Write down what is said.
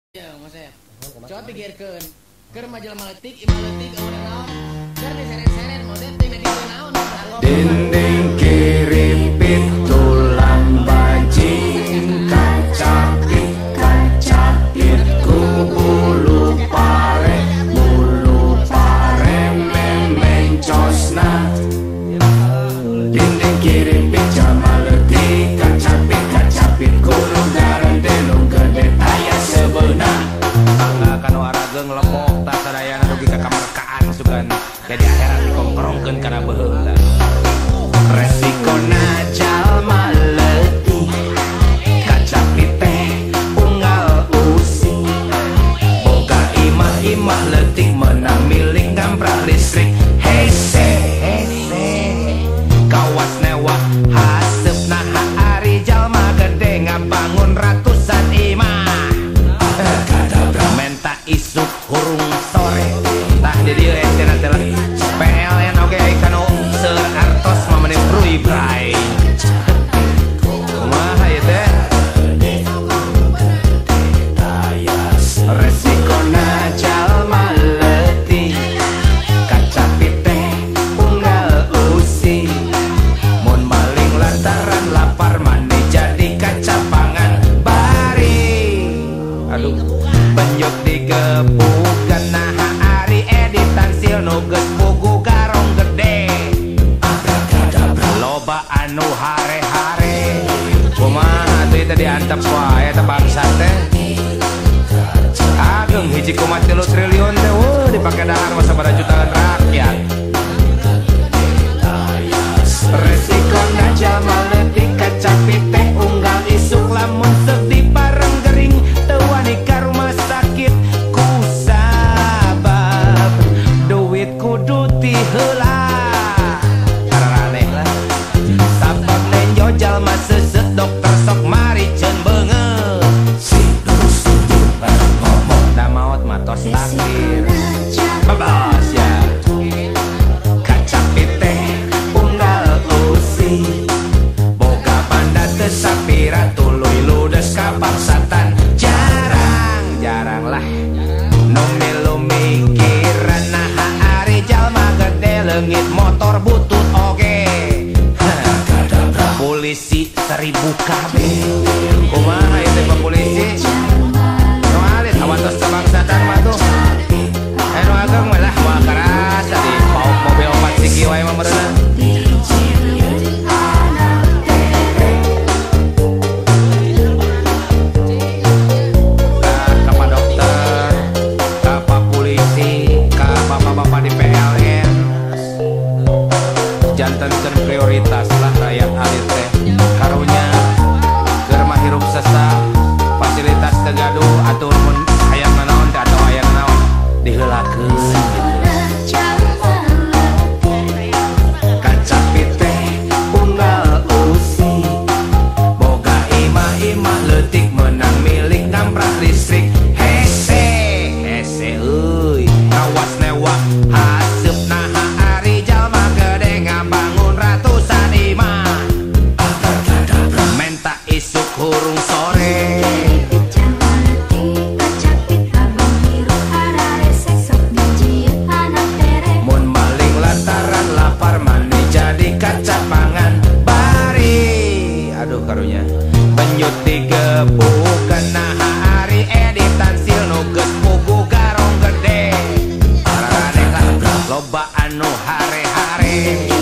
Ya, Mas Ep. Coba pikirkan. Keur majalah letik, imah letik, orang naon. Keur diseret-seret model teh di naon. Dinding kiri pitulang bajing kacapit ku bulu pare memencosna. Dinding kiri pit jama letik kacapit kudu garante nu gede aya sebeuna. Tangga kanu arageng lepok tak sadayana dugi ka kamarkaan sugan jadi akhirat dikongkrongkeun kana beheula. Resikona jalma letih kacapit teh unggal usi boga imah letih menang milik kamprak listrik hese kawas newah hasepna hari jalma gede ngabangun ratusan imah menta isuk hurung sore tah di dieu cenah teh PLN oge kanu seur artos mamane brui bray kumaha ieu teh resikona jalma letih kacapit teh unggal usi mun maling lantaran lapar mane jadi kacapangan bari aduh banjok digebukan nah ari editan sil nu geus pugu garong gede loba anu hare-hare kumaha teh tadi antep wae teh bangsa teh ageng hiji koma 3 triliun teh dipake dahar masa pada jutaan rakyat resikona jalma letih kacapit teh unggal isuk lamun sedih bareng gering teu wani ka rumah sakit kusabab duit kudu ti heula aneh lah sabab nenjo jalma seuseut dokter sok mari ceun beungeut si terus ngomong da maot matos takdir babas ya kacapit teh unggal usi boga banda teu sapira tuluy ludes ka paksatan jarang lah nu milu mikiran nah ari jalma gede leungit motor butut oge polisi 1000 kabeh kumaha ieu teh polisi nu alit awantos kabangsatan mah tuh anu ageng mah lah moal karas di pauk mobil 4 siki wae mah meureunna bapak-bapak di PLN jantenkeun prioritas lah rakyat alit teh karunya keur mah hirup sesah fasilitas teu gaduh atuh mun hayang nanaon teh atau hayang nanaon diheulakeun kacapit teh unggal usi boga imah leutik menang milik kamprak listrik hese euy kawas newah hasupna hari jalma gede ngabangun ratusan imah menta isuk hurung sore mun maling lantaran lapar mane jadi kacapangan bari aduh karunya benyut digebukeun nah hari editan sil nu geus pugu garong gede loba anu hare-hare